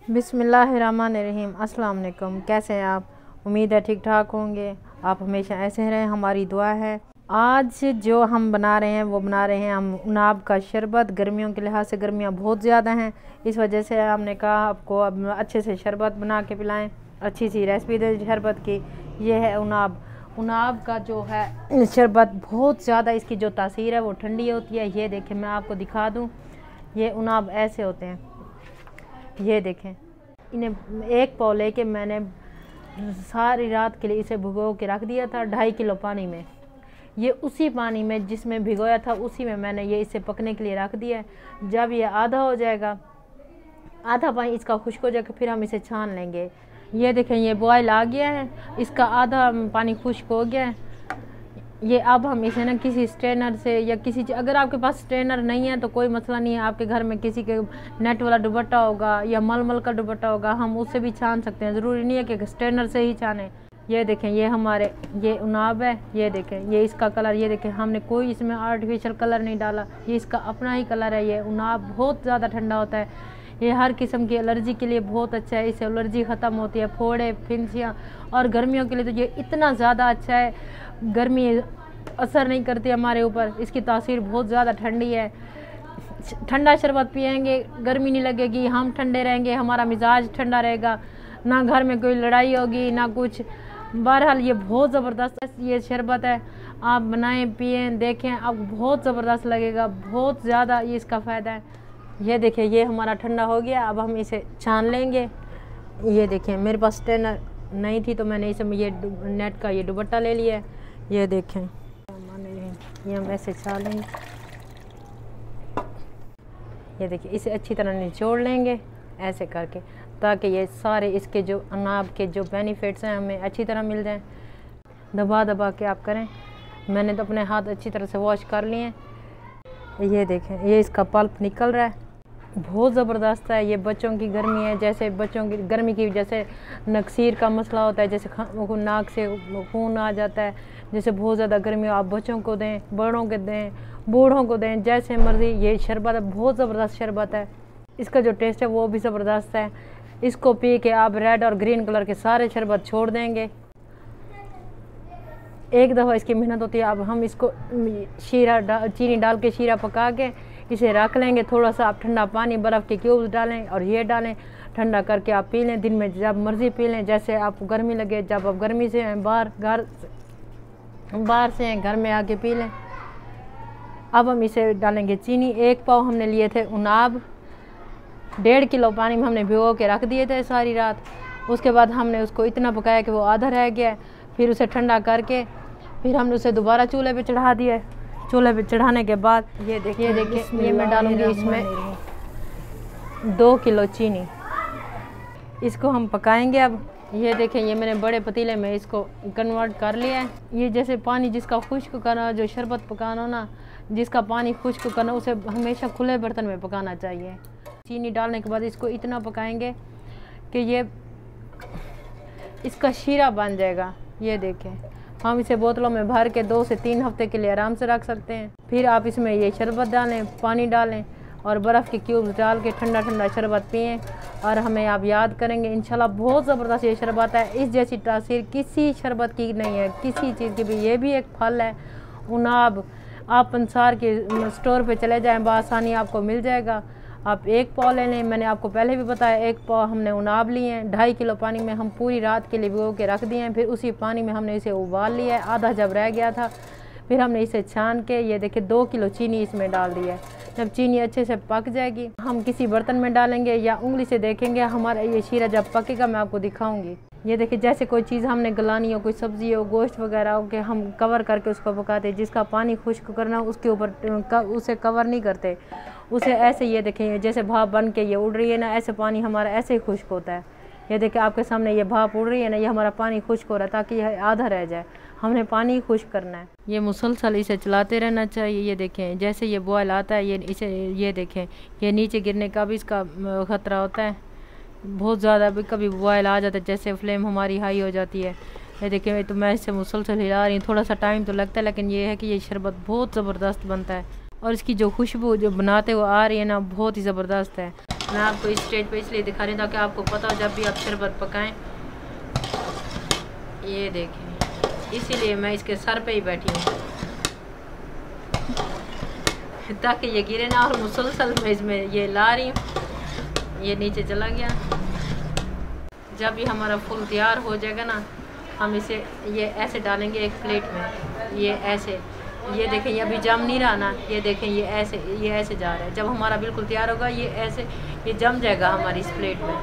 बिस्मिल्लाहिर्रहमानिर्रहीम। अस्सलाम वालेकुम। कैसे हैं आप? उम्मीद है ठीक ठाक होंगे। आप हमेशा ऐसे रहें, हमारी दुआ है। आज जो हम बना रहे हैं वो बना रहे हैं हम उनाब का शरबत। गर्मियों के लिहाज से गर्मियाँ बहुत ज़्यादा हैं, इस वजह से हमने कहा आपको अब अच्छे से शरबत बना के पिलाएं, अच्छी सी रेसिपी दें शरबत की। ये है उनाब। उनाब का जो है शरबत बहुत ज़्यादा, इसकी जो तासीर है वो ठंडी होती है। ये देखें, मैं आपको दिखा दूँ, ये उनाब ऐसे होते हैं। ये देखें, इन्हें एक पाव लेके मैंने सारी रात के लिए इसे भिगो के रख दिया था 2.5 किलो पानी में। ये उसी पानी में जिसमें भिगोया था उसी में मैंने ये इसे पकने के लिए रख दिया है। जब ये आधा हो जाएगा, आधा पानी इसका खुश्क हो जाएगा, फिर हम इसे छान लेंगे। ये देखें, ये बॉयल आ गया है, इसका आधा पानी खुश्क हो गया है। ये अब हम इसे ना किसी स्ट्रेनर से या किसी चीज़, अगर आपके पास स्ट्रेनर नहीं है तो कोई मसला नहीं है, आपके घर में किसी के नेट वाला दुपट्टा होगा या मलमल का दुपट्टा होगा, हम उससे भी छान सकते हैं। ज़रूरी नहीं है कि स्ट्रेनर से ही छाने। ये देखें, ये हमारे ये उनाब है। ये देखें, ये इसका कलर, ये देखें, हमने कोई इसमें आर्टिफिशियल कलर नहीं डाला, ये इसका अपना ही कलर है। ये उनाब बहुत ज़्यादा ठंडा होता है, ये हर किस्म की एलर्जी के लिए बहुत अच्छा है, इससे एलर्जी ख़त्म होती है, फोड़े फिंसियाँ। और गर्मियों के लिए तो ये इतना ज़्यादा अच्छा है, गर्मी असर नहीं करती हमारे ऊपर, इसकी तासीर बहुत ज़्यादा ठंडी है। ठंडा शरबत पिएंगे, गर्मी नहीं लगेगी, हम ठंडे रहेंगे, हमारा मिजाज ठंडा रहेगा, ना घर में कोई लड़ाई होगी ना कुछ। बहरहाल ये बहुत ज़बरदस्त ये शरबत है, आप बनाएं पिएं देखें, आपको बहुत ज़बरदस्त लगेगा, बहुत ज़्यादा ये इसका फ़ायदा है। ये देखिए, ये हमारा ठंडा हो गया, अब हम इसे छान लेंगे। ये देखें, मेरे पास स्ट्रेनर नहीं थी तो मैंने इसे ये नेट का ये दुपट्टा ले लिया है। ये देखें, ये हम ऐसे छान लेंगे। ये देखिए, इसे अच्छी तरह निचोड़ लेंगे ऐसे करके, ताकि ये सारे इसके जो अनाब के जो बेनिफिट्स हैं हमें अच्छी तरह मिल जाएं। दबा दबा के आप करें। मैंने तो अपने हाथ अच्छी तरह से वॉश कर लिए हैं। ये देखें, ये इसका पल्प निकल रहा है, बहुत ज़बरदस्त है। ये बच्चों की गर्मी है, जैसे बच्चों की गर्मी की जैसे नक्सीर का मसला होता है, जैसे नाक से खून आ जाता है, जैसे बहुत ज़्यादा गर्मी हो, आप बच्चों को दें, बड़ों को दें, बूढ़ों को दें, जैसे मर्ज़ी। ये शरबत है, बहुत ज़बरदस्त शरबत है, इसका जो टेस्ट है वो भी ज़बरदस्त है। इसको पी के आप रेड और ग्रीन कलर के सारे शरबत छोड़ देंगे। एक दफ़ा इसकी मेहनत होती है। अब हम इसको चीनी डाल के शीरा पका के इसे रख लेंगे। थोड़ा सा आप ठंडा पानी, बर्फ़ के क्यूब्स डालें और ये डालें, ठंडा करके आप पी लें। दिन में जब मर्ज़ी पी लें, जैसे आपको गर्मी लगे, जब आप गर्मी से हैं बाहर से हैं, घर में आके पी लें। अब हम इसे डालेंगे चीनी। 1 पाव हमने लिए थे उनाब, 1.5 किलो पानी में हमने भिगो के रख दिए थे सारी रात। उसके बाद हमने उसको इतना पकाया कि वो आधा रह गया। फिर उसे ठंडा करके फिर हमने उसे दोबारा चूल्हे पे चढ़ा दिया। चूल्हे पे चढ़ाने के बाद ये देखिए, ये मैं डालूंगी इसमें 2 किलो चीनी। इसको हम पकाएंगे। अब ये देखें, ये मैंने बड़े पतीले में इसको कन्वर्ट कर लिया है। ये जैसे पानी जिसका खुश्क करना, जो शरबत पकाना ना, जिसका पानी खुश्क करना, उसे हमेशा खुले बर्तन में पकाना चाहिए। चीनी डालने के बाद इसको इतना पकाएंगे कि ये इसका शीरा बन जाएगा। ये देखें, हम इसे बोतलों में भर के 2 से 3 हफ्ते के लिए आराम से रख सकते हैं। फिर आप इसमें ये शरबत डालें, पानी डालें और बर्फ़ के क्यूब्स डाल के ठंडा ठंडा शरबत पिएं और हमें आप याद करेंगे इंशाल्लाह। बहुत ज़बरदस्त ये शरबत है, इस जैसी तासीर किसी शरबत की नहीं है, किसी चीज़ की भी। ये भी एक फल है उनाब। आप अंसार के स्टोर पे चले जाएं, बआसानी आपको मिल जाएगा। आप 1 पाव ले लें, मैंने आपको पहले भी बताया 1 पाव हमने उनाब लिए हैं। 2.5 किलो पानी में हम पूरी रात के लिए भिगो के रख दिए हैं। फिर उसी पानी में हमने इसे उबाल लिया है, आधा जब रह गया था फिर हमने इसे छान के ये देखिए 2 किलो चीनी इसमें डाल दी है। जब चीनी अच्छे से पक जाएगी, हम किसी बर्तन में डालेंगे या उंगली से देखेंगे। हमारा ये शीरा जब पकेगा मैं आपको दिखाऊंगी। ये देखिए, जैसे कोई चीज़ हमने गलानी हो, कोई सब्ज़ी हो, गोश्त वगैरह हो, के हम कवर करके उसको पकाते। जिसका पानी खुश्क करना उसके ऊपर उसे कवर नहीं करते, उसे ऐसे ये देखें जैसे भाप बन के ये उड़ रही है ना, ऐसे पानी हमारा ऐसे ही खुश्क होता है। ये देखिए, आपके सामने ये भाप उड़ रही है ना, ये हमारा पानी खुश्क हो रहा है, ताकि यह आधा रह जाए। हमने पानी खुश्क करना है। ये मुसलसल इसे चलाते रहना चाहिए। ये देखें, जैसे ये बॉयल आता है, ये देखें, ये नीचे गिरने का भी इसका ख़तरा होता है बहुत ज़्यादा। कभी बॉयल आ जाता है, जैसे फ्लेम हमारी हाई हो जाती है। ये देखें, तो मैं इसे मुसलसल हिला रही हूँ। थोड़ा सा टाइम तो लगता है, लेकिन ये है कि ये शरबत बहुत ज़बरदस्त बनता है और इसकी जो खुशबू जो बनाते हुए आ रही है ना, बहुत ही ज़बरदस्त है। मैं आपको इस स्टेज पे इसलिए दिखा रही हूँ ताकि आपको पता हो जब भी आप शरबत पकाएं। ये देखें, इसीलिए मैं इसके सर पे ही बैठी हूँ ताकि ये गिरे ना, और मुसलसल मैं इसमें ये ला रही हूँ। ये नीचे चला गया। जब ये हमारा फुल तैयार हो जाएगा ना, हम इसे ये ऐसे डालेंगे एक प्लेट में। ये ऐसे, ये देखें ये अभी जम नहीं रहा ना, ये देखें ये ऐसे जा रहा है। जब हमारा बिल्कुल तैयार होगा ये ऐसे ये जम जाएगा हमारी इस प्लेट में।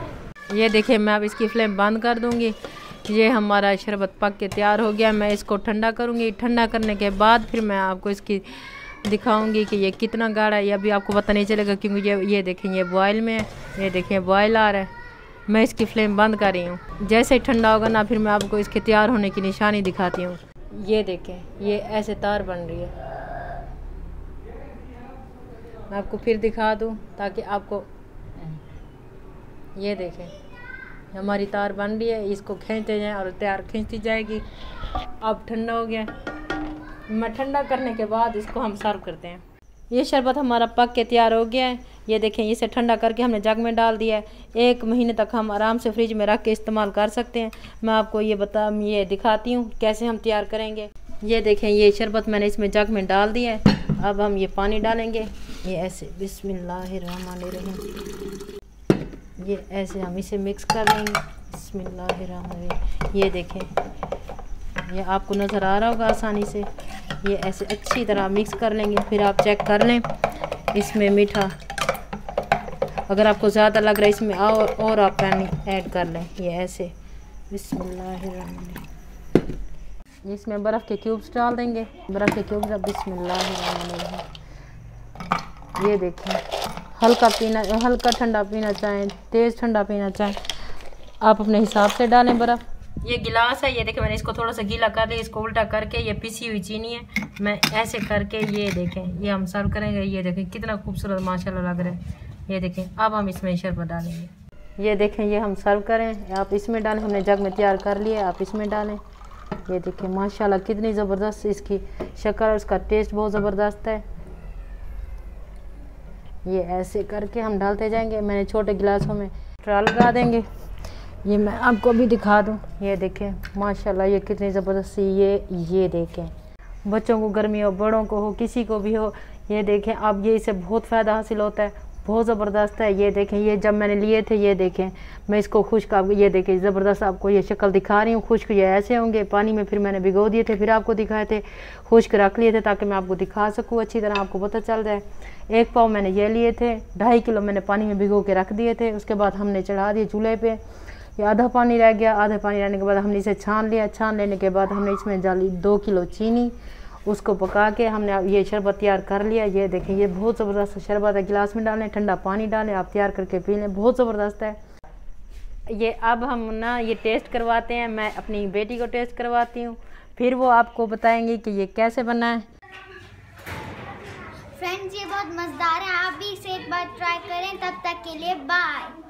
ये देखें, मैं अब इसकी फ्लेम बंद कर दूंगी। ये हमारा शरबत पक के तैयार हो गया। मैं इसको ठंडा करूंगी। ठंडा करने के बाद फिर मैं आपको इसकी दिखाऊंगी कि ये कितना गाढ़ा है। ये अभी आपको पता नहीं चलेगा क्योंकि ये देखें ये बॉयल में है। ये देखें बॉयल आ रहा है। मैं इसकी फ्लेम बंद कर रही हूँ। जैसे ही ठंडा होगा ना, फिर मैं आपको इसके तैयार होने की निशानी दिखाती हूँ। ये देखें, ये ऐसे तार बन रही है। मैं आपको फिर दिखा दूँ ताकि आपको, ये देखें हमारी तार बन रही है। इसको खींचते जाएं और तैयार खींचती जाएगी। अब ठंडा हो गया। मैं ठंडा करने के बाद इसको हम सर्व करते हैं। ये शरबत हमारा पक के तैयार हो गया है। ये देखें, इसे ठंडा करके हमने जग में डाल दिया है। 1 महीने तक हम आराम से फ्रिज में रख के इस्तेमाल कर सकते हैं। मैं आपको ये दिखाती हूँ कैसे हम तैयार करेंगे। ये देखें, ये शरबत मैंने इसमें जग में डाल दिया है। अब हम ये पानी डालेंगे। ये ऐसे बिस्मिल्लाहिर्रहमानिर्रहीम, ये ऐसे हम इसे मिक्स कर लेंगे। बिस्मिल्लाहिर्रहमानिर्रहीम। ये देखें, ये आपको नज़र आ रहा होगा आसानी से। ये ऐसे अच्छी तरह मिक्स कर लेंगे। फिर आप चेक कर लें इसमें मीठा, अगर आपको ज़्यादा लग रहा है इसमें और आप पानी ऐड कर लें। ये ऐसे बिस्मिल्लाहिर्रहमानिर्रहीम। इसमें बर्फ़ के क्यूब्स डाल देंगे। बर्फ़ के क्यूब्स बिस्मिल्लाहिर्रहमानिर्रहीम। ये देखें, हल्का ठंडा पीना चाहें, तेज़ ठंडा पीना चाहें, आप अपने हिसाब से डालें बर्फ़। ये गिलास है। ये देखिए, मैंने इसको थोड़ा सा गीला कर लिया। इसको उल्टा करके, ये पिसी हुई चीनी है, मैं ऐसे करके ये देखें ये हम सर्व करेंगे। ये देखें कितना खूबसूरत माशाल्लाह लग रहा है। ये देखें, अब हम इसमें शरबत डालेंगे। ये देखें, ये हम सर्व करें। आप इसमें डालें, हमने जग में तैयार कर लिया, आप इसमें डालें। ये देखें माशाल्लाह कितनी ज़बरदस्त इसकी शक्ल, उसका टेस्ट बहुत ज़बरदस्त है। ये ऐसे करके हम डालते जाएंगे। मैंने छोटे गिलासों में ट्रा लगा देंगे। ये मैं आपको भी दिखा दूं। ये देखें माशाल्लाह ये कितनी ज़बरदस्त। ये देखें, बच्चों को गर्मी हो, बड़ों को हो, किसी को भी हो, ये देखें अब ये इससे बहुत फ़ायदा हासिल होता है, बहुत ज़बरदस्त है। ये देखें, ये जब मैंने लिए थे, ये देखें मैं इसको खुश्क, आपको ये देखें ज़बरदस्त आपको ये शक्ल दिखा रही हूँ। खुश्क ये ऐसे होंगे, पानी में फिर मैंने भिगो दिए थे, फिर आपको दिखाए थे। खुश्क रख लिए थे ताकि मैं आपको दिखा सकूँ, अच्छी तरह आपको पता चल जाए। 1 पाव मैंने ये लिए थे, 2.5 किलो मैंने पानी में भिगो के रख दिए थे। उसके बाद हमने चढ़ा दिए चूल्हे पर। ये आधा पानी रह गया। आधा पानी रहने के बाद हमने इसे छान लिया। छान लेने के बाद हमने इसमें डाली 2 किलो चीनी। उसको पका के हमने ये शरबत तैयार कर लिया। ये देखें, ये बहुत ज़बरदस्त शरबत है। गिलास में डालें, ठंडा पानी डालें, आप तैयार करके पी लें, बहुत ज़बरदस्त है ये। अब हम ना ये टेस्ट करवाते हैं। मैं अपनी बेटी को टेस्ट करवाती हूँ, फिर वो आपको बताएंगी कि ये कैसे बना है। फ्रेंड्स, ये बहुत मज़ेदार है। आप भी इसे एक बार ट्राई करें। तब तक के लिए बाय।